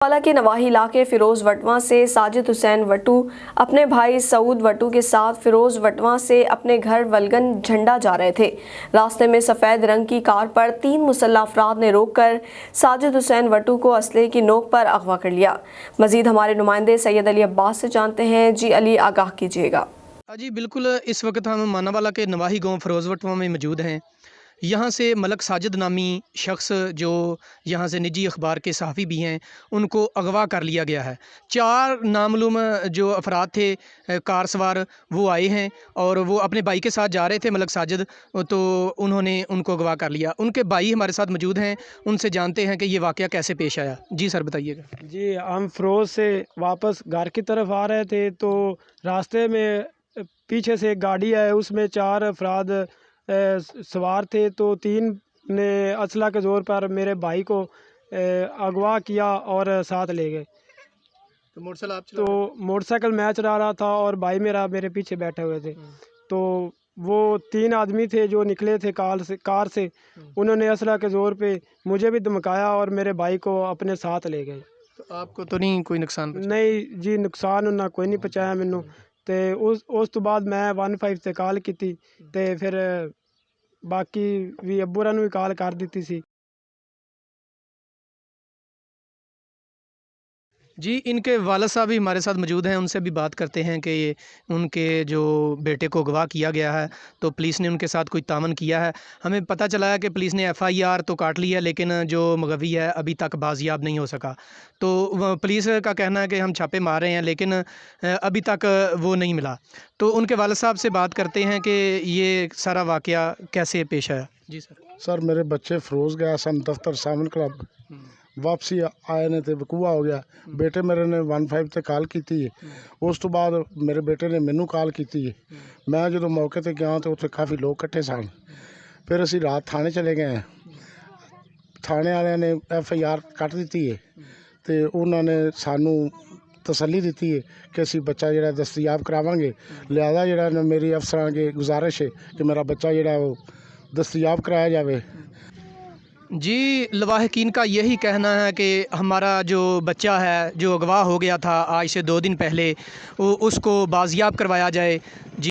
वाला के नवाही इलाके फिरोज वटवा से साजिद हुसैन वटू अपने भाई सऊद वटू के साथ फिरोज वटवा से अपने घर वलगन झंडा जा रहे थे। रास्ते में सफ़ेद रंग की कार पर 3 मुसल्लह अफराद ने रोककर साजिद हुसैन वटू को असले की नोक पर अगवा कर लिया। मजीद हमारे नुमाइंदे सैयद अली अब्बास से जानते हैं। जी अली, आगाह कीजिएगा। जी बिल्कुल, इस वक्त हम मानावाला के नवाही गांव फिरोज वटवा में मौजूद हैं। यहाँ से मलक साजिद नामी शख्स जो यहाँ से निजी अखबार के सहाफ़ी भी हैं, उनको अगवा कर लिया गया है। 4 नामालूम जो अफराद थे कार सवार, वो आए हैं और वो अपने भाई के साथ जा रहे थे मलक साजिद, तो उन्होंने उनको अगवा कर लिया। उनके भाई हमारे साथ मौजूद हैं, उनसे जानते हैं कि ये वाक़या कैसे पेश आया। जी सर, बताइएगा। जी, हम फिरोज से वापस घर की तरफ आ रहे थे तो रास्ते में पीछे से एक गाड़ी है, उसमें 4 अफराद सवार थे। तो 3 ने असला के ज़ोर पर मेरे भाई को अगवा किया और साथ ले गए। तो मोटरसाइकिल मैं चला रहा था और भाई मेरे पीछे बैठे हुए थे। तो वो 3 आदमी थे जो निकले थे कार से। उन्होंने असला के ज़ोर पे मुझे भी धमकाया और मेरे भाई को अपने साथ ले गए। तो आपको तो नहीं कोई नुकसान पहुंचा? नहीं जी, नुकसान उन्हें कोई नहीं पहुँचाया मैनू। तो उस तो बाद मैं 15 ਤੇ ਕਾਲ ਕੀਤੀ ਤੇ ਫਿਰ बाकी भी अब्बू होਰਾਂ ਨੂੰ भी ਕਾਲ कर दी सी। जी, इनके वालिद साहब भी हमारे साथ मौजूद हैं, उनसे भी बात करते हैं कि उनके जो बेटे को अगवा किया गया है तो पुलिस ने उनके साथ कोई तामन किया है। हमें पता चला है कि पुलिस ने FIR तो काट ली है, लेकिन जो मगवी है अभी तक बाजियाब नहीं हो सका। तो पुलिस का कहना है कि हम छापे मार रहे हैं, लेकिन अभी तक वो नहीं मिला। तो उनके वालिद साहब से बात करते हैं कि ये सारा वाक़या कैसे पेश आया। जी सर, मेरे बच्चे फिरोज गया सन दफ्तर सामन क्लब, वापसी आए ने तो वकूआ हो गया। बेटे मेरे ने 15 ਤੇ ਕਾਲ ਕੀਤੀ ਹੈ। ਉਸ ਤੋਂ ਬਾਅਦ ਮੇਰੇ ਬੇਟੇ ਨੇ ਮੈਨੂੰ ਕਾਲ ਕੀਤੀ ਹੈ। ਮੈਂ ਜਦੋਂ ਮੌਕੇ ਤੇ ਗਿਆ ਤਾਂ ਉੱਥੇ ਕਾਫੀ ਲੋਕ ਇਕੱਠੇ ਸਨ। ਫਿਰ ਅਸੀਂ ਰਾਤ ਥਾਣੇ ਚਲੇ ਗਏ। ਥਾਣੇ ਵਾਲਿਆਂ ਨੇ FIR ਕੱਟ ਦਿੱਤੀ ਹੈ ਤੇ ਉਹਨਾਂ ਨੇ ਸਾਨੂੰ ਤਸੱਲੀ ਦਿੱਤੀ ਹੈ ਕਿ ਅਸੀਂ ਬੱਚਾ ਜਿਹੜਾ ਦਸਤਿਆਬ ਕਰਾਵਾਂਗੇ। ਲਿਹਾਜ਼ਾ ਜਿਹੜਾ ਮੇਰੀ ਅਫਸਰਾਂ ਅੱਗੇ ਗੁਜ਼ਾਰਿਸ਼ ਹੈ ਕਿ ਮੇਰਾ ਬੱਚਾ ਜਿਹੜਾ ਉਹ दस्तयाब कराया जावे। जी, लवाहकीन का यही कहना है कि हमारा जो बच्चा है जो अगवा हो गया था आज से 2 दिन पहले, उसको बाजियाब करवाया जाए। जी।